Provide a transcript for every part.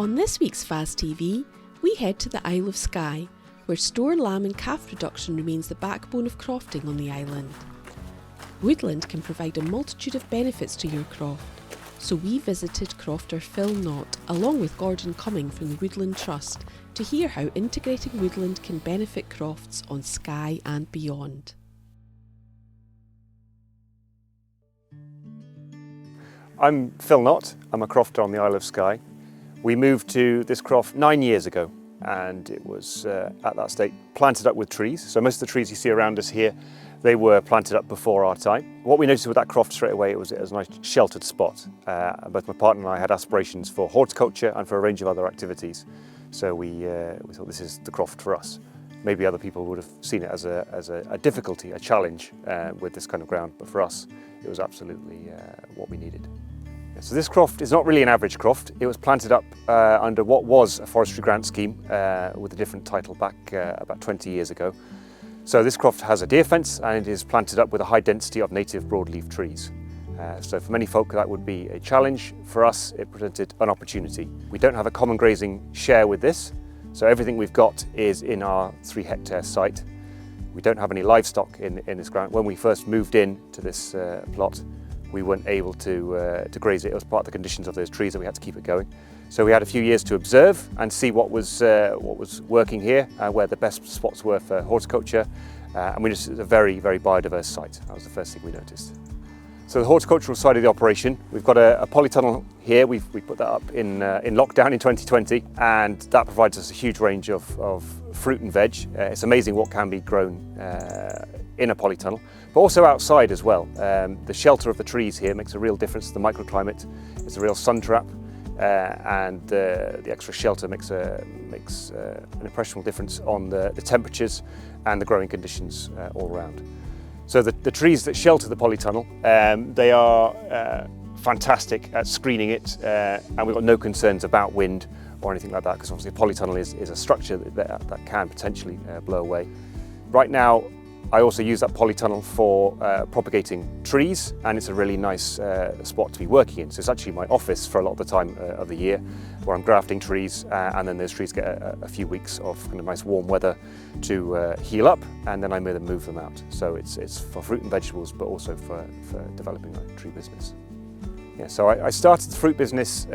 On this week's FAS TV, we head to the Isle of Skye, where store lamb and calf production remains the backbone of crofting on the island. Woodland can provide a multitude of benefits to your croft, so we visited crofter Phil Knott along with Gordon Cumming from the Woodland Trust to hear how integrating woodland can benefit crofts on Skye and beyond. I'm Phil Knott, I'm a crofter on the Isle of Skye. We moved to this croft 9 years ago, and it was at that state planted up with trees. So most of the trees you see around us here, they were planted up before our time. What we noticed with that croft straight away, it was a nice sheltered spot. Both my partner and I had aspirations for horticulture and for a range of other activities. So we thought this is the croft for us. Maybe other people would have seen it as a difficulty, a challenge with this kind of ground, but for us, it was absolutely what we needed. So this croft is not really an average croft. It was planted up under what was a forestry grant scheme with a different title back about 20 years ago. So this croft has a deer fence and it is planted up with a high density of native broadleaf trees. So for many folk that would be a challenge. For us, it presented an opportunity. We don't have a common grazing share with this, so everything we've got is in our 3-hectare site. We don't have any livestock in this ground. When we first moved in to this plot, we weren't able to graze it. It was part of the conditions of those trees that we had to keep it going. So we had a few years to observe and see what was working here, where the best spots were for horticulture, and it's a very, very biodiverse site. That was the first thing we noticed. So the horticultural side of the operation, we've got a polytunnel here. We put that up in lockdown in 2020, and that provides us a huge range of fruit and veg. It's amazing what can be grown in a polytunnel, but also outside as well. The shelter of the trees here makes a real difference to the microclimate. It's a real sun trap, and the extra shelter makes an impressionable difference on the temperatures and the growing conditions all around. So the trees that shelter the polytunnel, they are fantastic at screening it, and we've got no concerns about wind or anything like that, because obviously a polytunnel is a structure that can potentially blow away. Right now, I also use that polytunnel for propagating trees, and it's a really nice spot to be working in. So it's actually my office for a lot of the time of the year, where I'm grafting trees, and then those trees get a few weeks of kind of nice warm weather to heal up, and then I move them out. So it's for fruit and vegetables, but also for developing a tree business. Yeah, so I started the fruit business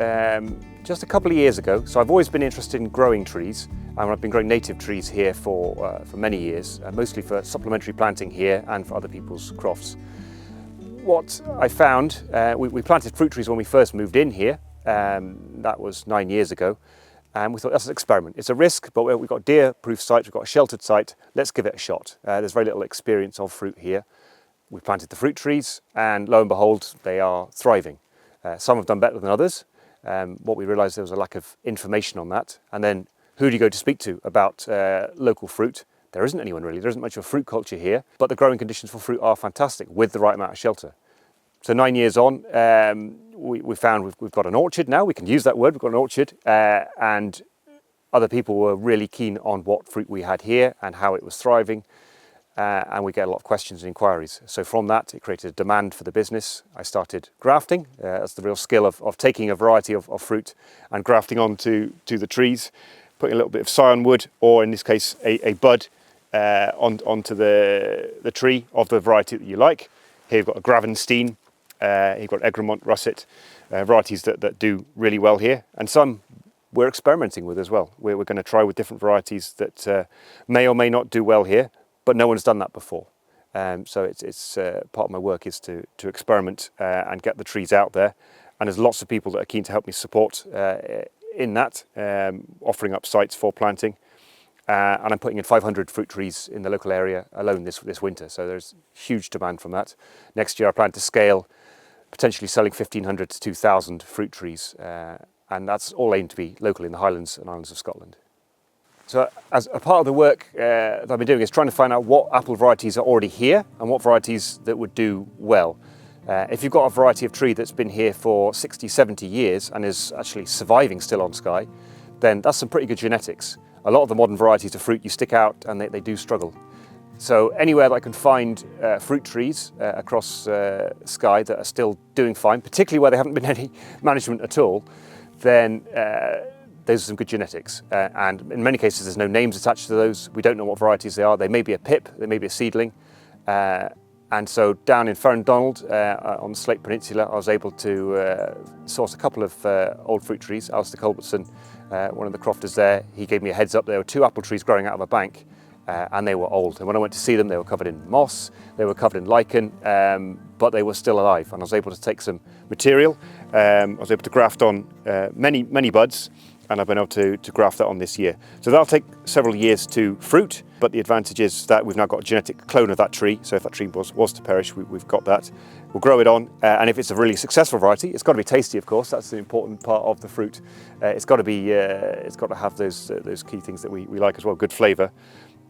just a couple of years ago. So I've always been interested in growing trees, and I've been growing native trees here for many years, mostly for supplementary planting here and for other people's crofts. What I found, we planted fruit trees when we first moved in here. That was 9 years ago, and we thought that's an experiment. It's a risk, but we've got deer-proof site, we've got a sheltered site. Let's give it a shot. There's very little experience of fruit here. We planted the fruit trees, and lo and behold, they are thriving. Some have done better than others. What we realised, there was a lack of information on that. And then who do you go to speak to about local fruit? There isn't anyone really. There isn't much of a fruit culture here, but the growing conditions for fruit are fantastic with the right amount of shelter. So 9 years on, we found we've got an orchard now. We can use that word, we've got an orchard, and other people were really keen on what fruit we had here and how it was thriving. And we get a lot of questions and inquiries. So from that, it created a demand for the business. I started grafting. That's the real skill of taking a variety of fruit and grafting onto the trees, putting a little bit of scion wood, or in this case, a bud onto the tree of the variety that you like. Here you've got a Gravenstein, you've got Egremont russet, varieties that do really well here. And some we're experimenting with as well. We're going to try with different varieties that may or may not do well here, but no one's done that before. So it's part of my work is to experiment and get the trees out there. And there's lots of people that are keen to help me support in that, offering up sites for planting. And I'm putting in 500 fruit trees in the local area alone this winter. So there's huge demand from that. Next year I plan to scale, potentially selling 1,500 to 2,000 fruit trees. And that's all aimed to be local in the Highlands and Islands of Scotland. So as a part of the work that I've been doing is trying to find out what apple varieties are already here and what varieties that would do well. If you've got a variety of tree that's been here for 60, 70 years and is actually surviving still on Skye, then that's some pretty good genetics. A lot of the modern varieties of fruit you stick out and they do struggle. So anywhere that I can find fruit trees across Skye that are still doing fine, particularly where there haven't been any management at all, then those are some good genetics. And in many cases, there's no names attached to those. We don't know what varieties they are. They may be a pip, they may be a seedling. And so down in Ferndonald on the Slate Peninsula, I was able to source a couple of old fruit trees. Alistair Culbertson, one of the crofters there, he gave me a heads up. There were 2 apple trees growing out of a bank, and they were old. And when I went to see them, they were covered in moss, they were covered in lichen, but they were still alive. And I was able to take some material. I was able to graft on many buds, and I've been able to graft that on this year. So that'll take several years to fruit, but the advantage is that we've now got a genetic clone of that tree. So if that tree was to perish, we've got that. We'll grow it on, and if it's a really successful variety, it's got to be tasty, of course. That's the important part of the fruit. It's got to have those key things that we like as well, good flavour.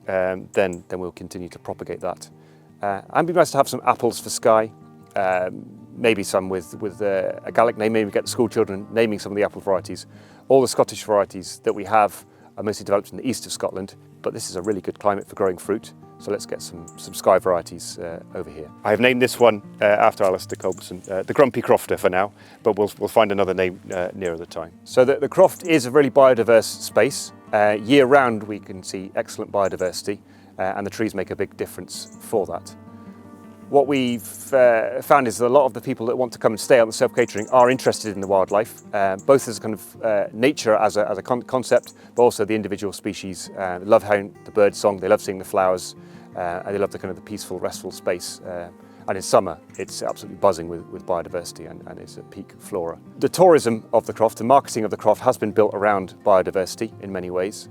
Then we'll continue to propagate that. And it'd be nice to have some apples for Skye. Maybe some with a Gaelic name, maybe get the school children naming some of the apple varieties. All the Scottish varieties that we have are mostly developed in the east of Scotland, but this is a really good climate for growing fruit, so let's get some Skye varieties over here. I have named this one after Alistair Culbertson, the Grumpy Crofter for now, but we'll find another name nearer the time. So the Croft is a really biodiverse space. Year round we can see excellent biodiversity, and the trees make a big difference for that. What we've found is that a lot of the people that want to come and stay on the self-catering are interested in the wildlife, both as a kind of nature as a concept, but also the individual species. They love hearing the bird song, they love seeing the flowers, and they love the kind of the peaceful, restful space. And in summer, it's absolutely buzzing with biodiversity and it's at peak flora. The tourism of the Croft, the marketing of the Croft has been built around biodiversity in many ways.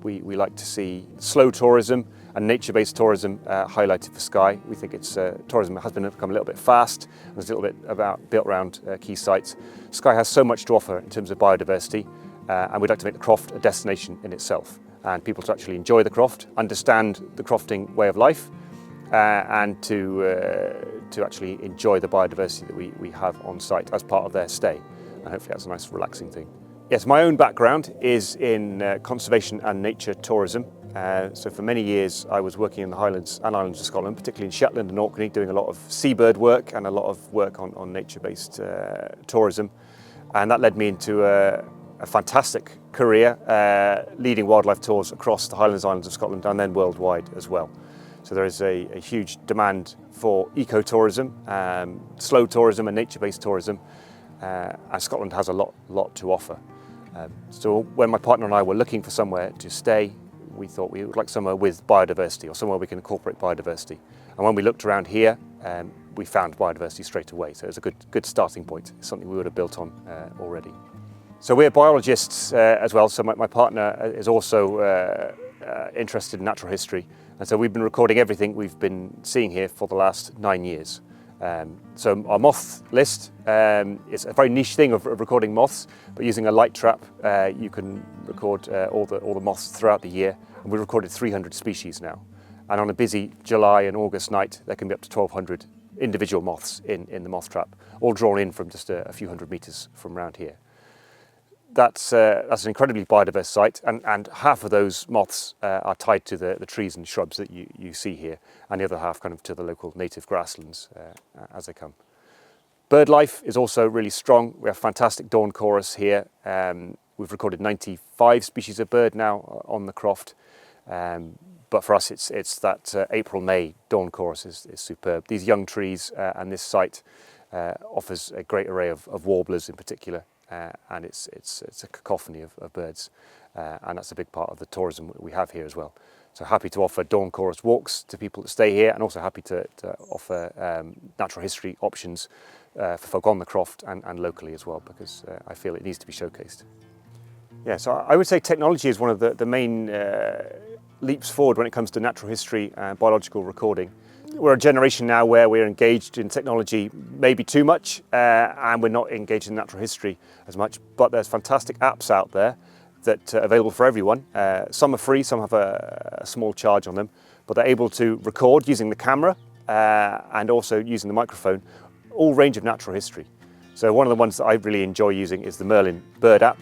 We like to see slow tourism and nature-based tourism highlighted for Skye. We think it's tourism has become a little bit fast, and there's a little bit built around key sites. Skye has so much to offer in terms of biodiversity, and we'd like to make the Croft a destination in itself, and people to actually enjoy the Croft, understand the crofting way of life, and to actually enjoy the biodiversity that we have on site as part of their stay. And hopefully that's a nice relaxing thing. Yes, my own background is in conservation and nature tourism. So for many years I was working in the Highlands and Islands of Scotland, particularly in Shetland and Orkney, doing a lot of seabird work and a lot of work on nature-based tourism. And that led me into a fantastic career leading wildlife tours across the Highlands and Islands of Scotland and then worldwide as well. So there is a huge demand for ecotourism, slow tourism and nature-based tourism, and Scotland has a lot to offer. So when my partner and I were looking for somewhere to stay, we thought we would like somewhere with biodiversity or somewhere we can incorporate biodiversity. And when we looked around here, we found biodiversity straight away. So it's a good starting point. It's something we would have built on already. So we're biologists as well. So my partner is also interested in natural history. And so we've been recording everything we've been seeing here for the last 9 years. So our moth list is a very niche thing of recording moths, but using a light trap you can record all the moths throughout the year, and we've recorded 300 species now. And on a busy July and August night there can be up to 1,200 individual moths in the moth trap, all drawn in from just a few hundred metres from around here. That's an incredibly biodiverse site, and half of those moths are tied to the trees and shrubs that you see here, and the other half kind of to the local native grasslands as they come. Bird life is also really strong. We have fantastic dawn chorus here. We've recorded 95 species of bird now on the Croft, but for us it's that April-May dawn chorus is superb. These young trees and this site offers a great array of warblers in particular. And it's a cacophony of birds, and that's a big part of the tourism we have here as well. So happy to offer dawn chorus walks to people that stay here, and also happy to offer natural history options for folk on the Croft and locally as well, because I feel it needs to be showcased. Yeah, so I would say technology is one of the main leaps forward when it comes to natural history and biological recording. We're a generation now where we're engaged in technology maybe too much, and we're not engaged in natural history as much, but there's fantastic apps out there that are available for everyone. Some are free, some have a small charge on them, but they're able to record using the camera and also using the microphone, all range of natural history. So one of the ones that I really enjoy using is the Merlin Bird app,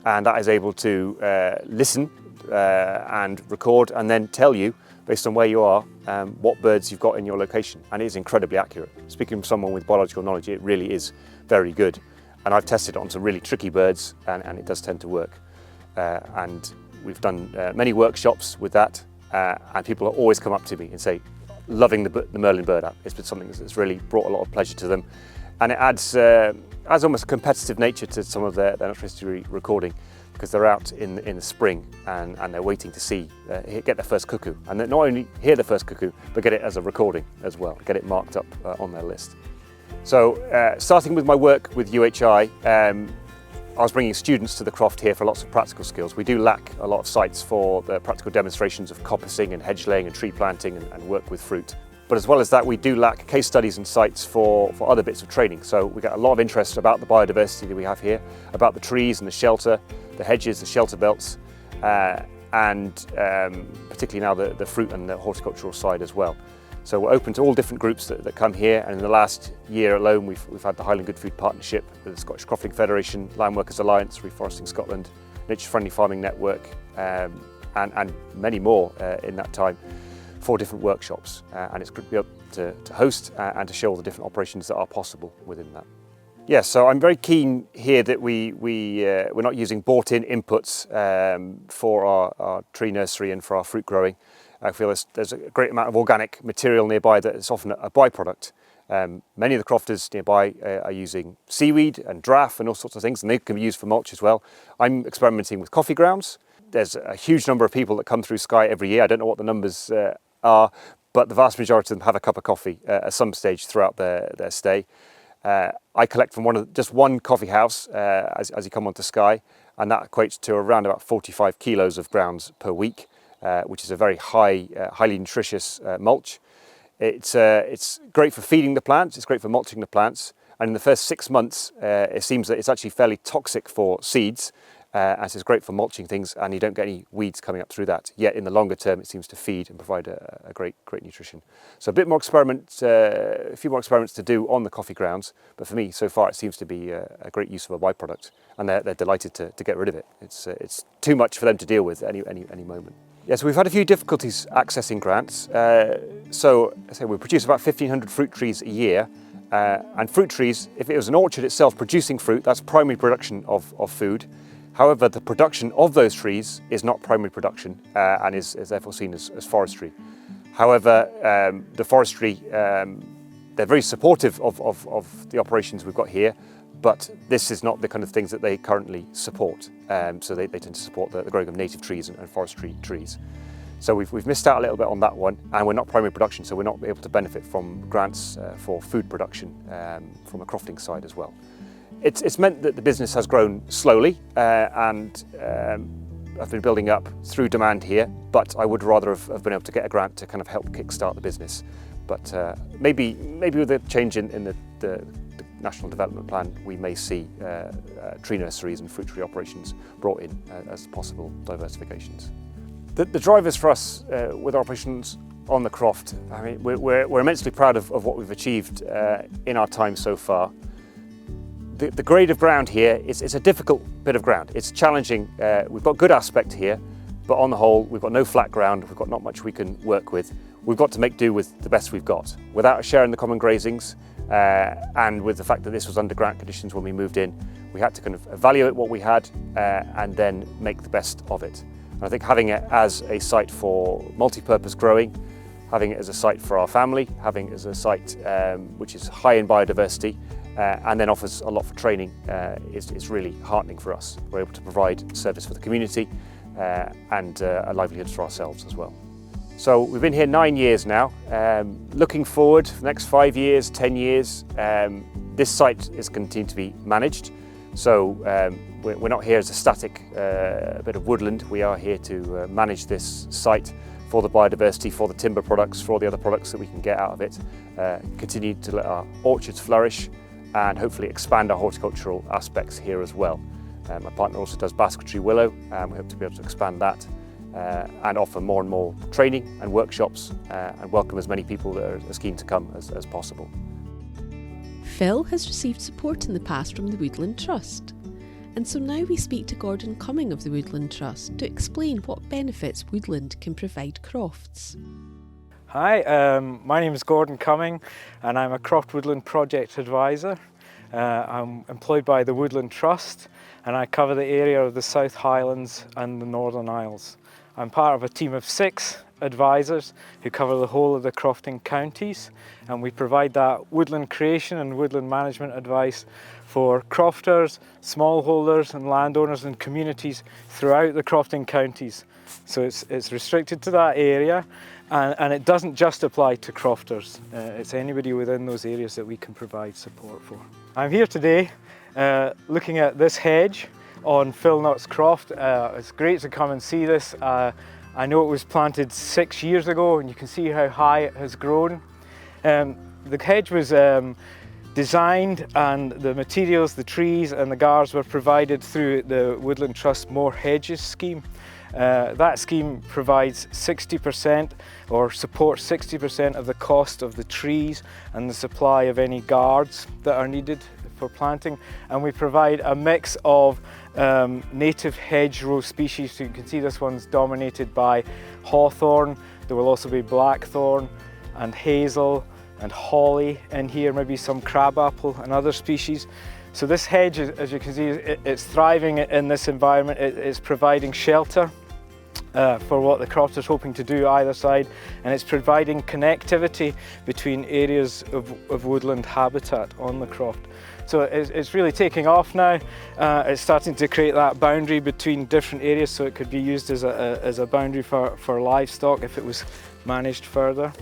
and that is able to listen and record and then tell you, based on where you are, what birds you've got in your location, and it is incredibly accurate. Speaking from someone with biological knowledge, it really is very good, And I've tested it on some really tricky birds, and it does tend to work. And we've done many workshops with that, and people always come up to me and say, loving the Merlin bird app. It's been something that's really brought a lot of pleasure to them. And it adds almost a competitive nature to some of their natural history recording, because they're out in the spring and they're waiting to see, get their first cuckoo. And not only hear the first cuckoo, but get it as a recording as well, get it marked up on their list. So starting with my work with UHI, I was bringing students to the Croft here for lots of practical skills. We do lack a lot of sites for the practical demonstrations of coppicing and hedge laying and tree planting and work with fruit. But as well as that, we do lack case studies and sites for other bits of training. So we get a lot of interest about the biodiversity that we have here, about the trees and the shelter, the hedges, the shelter belts, and particularly now the fruit and the horticultural side as well. So we're open to all different groups that come here, and in the last year alone we've had the Highland Good Food Partnership with the Scottish Crofting Federation, Land Workers Alliance, Reforesting Scotland, Nature Friendly Farming Network, and many more in that time for different workshops. And it's good to be able to host and to show all the different operations that are possible within that. Yeah, so I'm very keen here that we're not using bought-in inputs for our tree nursery and for our fruit growing. I feel there's a great amount of organic material nearby that is often a byproduct. Many of the crofters nearby are using seaweed and draff and all sorts of things, and they can be used for mulch as well. I'm experimenting with coffee grounds. There's a huge number of people that come through Skye every year. I don't know what the numbers are, but the vast majority of them have a cup of coffee at some stage throughout their stay. I collect from just one coffee house as you come onto Skye, and that equates to around about 45 kilos of grounds per week. Which is a very highly nutritious mulch. It's great for feeding the plants, it's great for mulching the plants, and in the first 6 months it seems that it's actually fairly toxic for seeds, as it's great for mulching things, and you don't get any weeds coming up through that. Yet in the longer term it seems to feed and provide a great nutrition. So a few more experiments to do on the coffee grounds, but for me so far it seems to be a great use of a byproduct, and they're delighted to get rid of it. It's too much for them to deal with at any moment. Yeah, so we've had a few difficulties accessing grants. So we produce about 1,500 fruit trees a year, and fruit trees, if it was an orchard itself producing fruit, that's primary production of food. However, the production of those trees is not primary production and is therefore seen as forestry. However, the forestry, they're very supportive of the operations we've got here, but this is not the kind of things that they currently support. So they tend to support the growing of native trees and forestry trees. So we've missed out a little bit on that one, and we're not primary production, so we're not able to benefit from grants for food production from a crofting side as well. It's meant that the business has grown slowly and I've been building up through demand here, but I would rather have been able to get a grant to kind of help kickstart the business. But maybe with a change in the National Development Plan, we may see tree nurseries and fruit tree operations brought in as possible diversifications. The drivers for us with our operations on the Croft, I mean, we're immensely proud of what we've achieved in our time so far. The grade of ground here is a difficult bit of ground. It's challenging. We've got good aspect here, but on the whole, we've got no flat ground. We've got not much we can work with. We've got to make do with the best we've got. Without a share in the common grazings, and with the fact that this was under grant conditions when we moved in, we had to kind of evaluate what we had and then make the best of it. And I think having it as a site for multi-purpose growing, having it as a site for our family, having it as a site which is high in biodiversity, and then offers a lot for training is really heartening for us. We're able to provide service for the community and a livelihood for ourselves as well. So we've been here 9 years now. Looking forward for the next 5 years, 10 years, this site is continuing to be managed. So we're not here as a static bit of woodland. We are here to manage this site for the biodiversity, for the timber products, for all the other products that we can get out of it, continue to let our orchards flourish and hopefully expand our horticultural aspects here as well. My partner also does basketry willow, and we hope to be able to expand that and offer more and more training and workshops and welcome as many people that are as keen to come as possible. Phil has received support in the past from the Woodland Trust, and so now we speak to Gordon Cumming of the Woodland Trust to explain what benefits woodland can provide crofts. Hi, my name is Gordon Cumming and I'm a Croft Woodland Project Advisor. I'm employed by the Woodland Trust, and I cover the area of the South Highlands and the Northern Isles. I'm part of a team of 6 advisors who cover the whole of the Crofting counties, and we provide that woodland creation and woodland management advice for crofters, smallholders and landowners and communities throughout the Crofting counties. So it's restricted to that area, and it doesn't just apply to crofters. It's anybody within those areas that we can provide support for. I'm here today looking at this hedge on Phil Knott's croft. It's great to come and see this. I know it was planted 6 years ago, and you can see how high it has grown. The hedge was designed, and the materials, the trees and the guards were provided through the Woodland Trust More Hedges scheme. That scheme provides 60% or supports 60% of the cost of the trees and the supply of any guards that are needed for planting, and we provide a mix of native hedgerow species. So you can see this one's dominated by hawthorn. There will also be blackthorn and hazel and holly in here, maybe some crabapple and other species. So this hedge, as you can see, it's thriving in this environment. It's providing shelter for what the crofter's hoping to do either side, and it's providing connectivity between areas of woodland habitat on the croft. So it's really taking off now. It's starting to create that boundary between different areas, so it could be used as a boundary for livestock if it was managed further.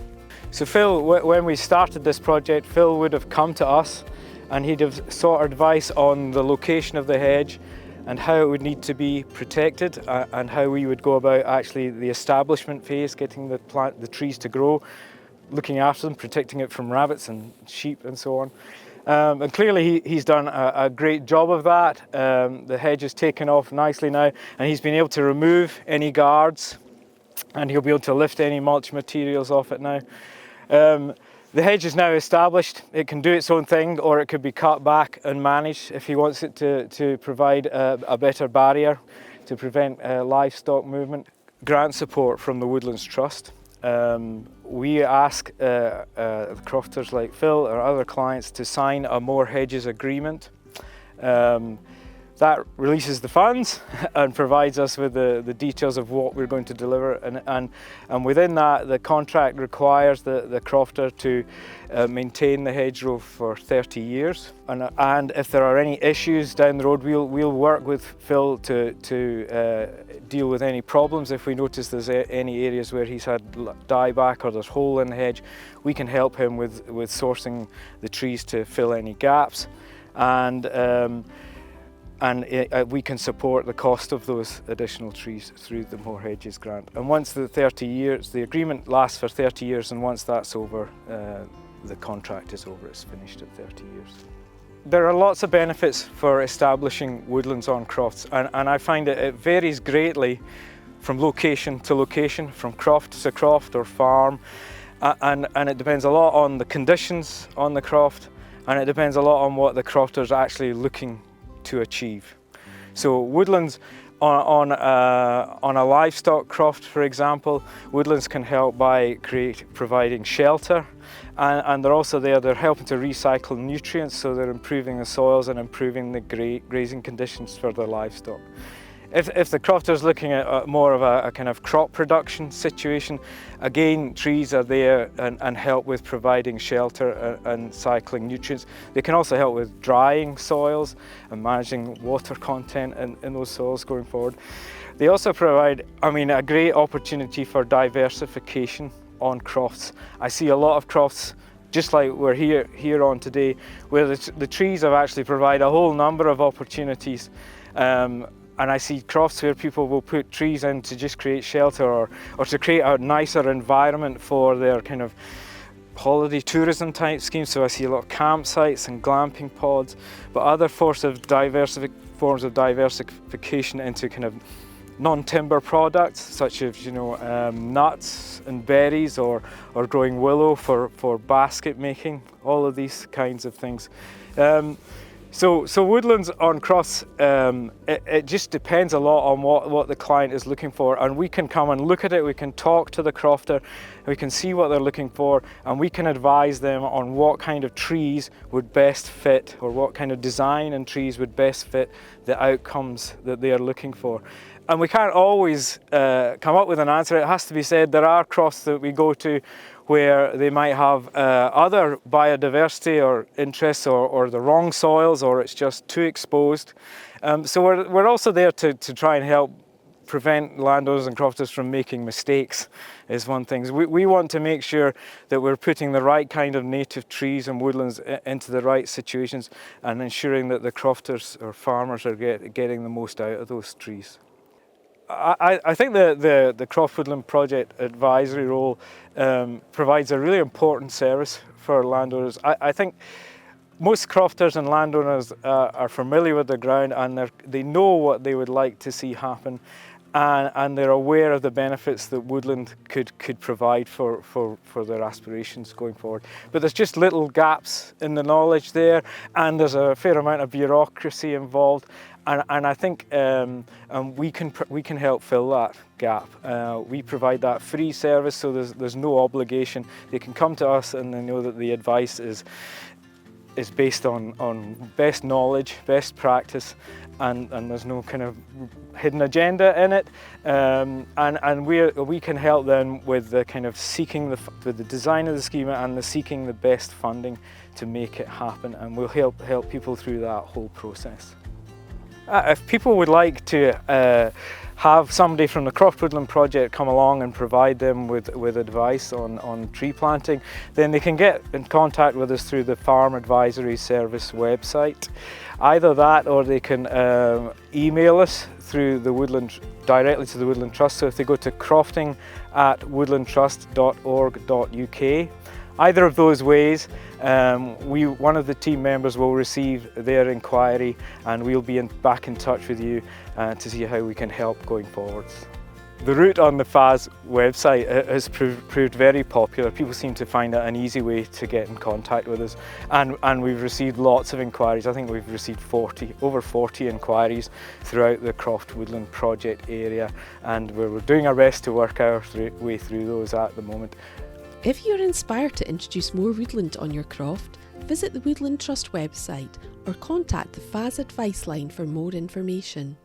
So Phil, when we started this project, Phil would have come to us and he'd have sought advice on the location of the hedge and how it would need to be protected, and how we would go about actually the establishment phase, getting the trees to grow, looking after them, protecting it from rabbits and sheep and so on. And clearly he's done a great job of that. The hedge has taken off nicely now, and he's been able to remove any guards, and he'll be able to lift any mulch materials off it now. The hedge is now established. It can do its own thing, or it could be cut back and managed if he wants it to provide a better barrier to prevent livestock movement. Grant support from the Woodlands Trust. We ask crofters like Phil or other clients to sign a More Hedges agreement. That releases the funds and provides us with the details of what we're going to deliver, and within that the contract requires the crofter to maintain the hedgerow for 30 years, and if there are any issues down the road, we'll work with Phil to deal with any problems. If we notice there's any areas where he's had dieback or there's hole in the hedge, we can help him with sourcing the trees to fill any gaps, and we can support the cost of those additional trees through the More Hedges grant. And once the 30 years, the agreement lasts for 30 years, and once that's over, the contract is over, it's finished at 30 years. There are lots of benefits for establishing woodlands on crofts, and I find it varies greatly from location to location, from croft to croft or farm, and it depends a lot on the conditions on the croft, and it depends a lot on what the crofter's actually looking to achieve. So woodlands on a livestock croft, for example, woodlands can help by providing shelter, and they're also they're helping to recycle nutrients, so they're improving the soils and improving the grazing conditions for the livestock. If the crofter's looking at more of a kind of crop production situation, again, trees are there and help with providing shelter and cycling nutrients. They can also help with drying soils and managing water content in those soils going forward. They also provide, a great opportunity for diversification on crofts. I see a lot of crofts, just like we're here on today, where the trees have actually provided a whole number of opportunities. And I see crofts where people will put trees in to just create shelter or to create a nicer environment for their kind of holiday tourism type schemes. So I see a lot of campsites and glamping pods, but other forms of diversification into kind of non-timber products, such as nuts and berries, or growing willow for basket making, all of these kinds of things. So Woodlands on Crofts, it just depends a lot on what the client is looking for, and we can come and look at it, we can talk to the crofter, we can see what they're looking for, and we can advise them on what kind of trees would best fit, or what kind of design and trees would best fit the outcomes that they are looking for. And we can't always come up with an answer. It has to be said, there are crofts that we go to where they might have other biodiversity or interests, or the wrong soils, or it's just too exposed. So we're also there to try and help prevent landowners and crofters from making mistakes, is one thing. We want to make sure that we're putting the right kind of native trees and woodlands into the right situations, and ensuring that the crofters or farmers are getting the most out of those trees. I think the Croft Woodland Project advisory role provides a really important service for landowners. I think most crofters and landowners are familiar with the ground, and they know what they would like to see happen, and they're aware of the benefits that woodland could provide for their aspirations going forward. But there's just little gaps in the knowledge there, and there's a fair amount of bureaucracy involved. And I think we can help fill that gap. We provide that free service, so there's no obligation. They can come to us and they know that the advice is based on best knowledge, best practice, and there's no kind of hidden agenda in it. And we can help them with the kind of seeking with the design of the schema, and seeking the best funding to make it happen. And we'll help people through that whole process. If people would like to have somebody from the Croft Woodland Project come along and provide them with advice on tree planting, then they can get in contact with us through the Farm Advisory Service website. Either that, or they can email us through directly to the Woodland Trust. So if they go to crofting@woodlandtrust.org.uk, either of those ways, one of the team members will receive their inquiry, and we'll be back in touch with you to see how we can help going forwards. The route on the FAS website has proved very popular. People seem to find it an easy way to get in contact with us, and we've received lots of inquiries. I think we've received over 40 inquiries throughout the Croft Woodland Project area, and we're doing our best to work our way through those at the moment. If you're inspired to introduce more woodland on your croft, visit the Woodland Trust website or contact the FAS advice line for more information.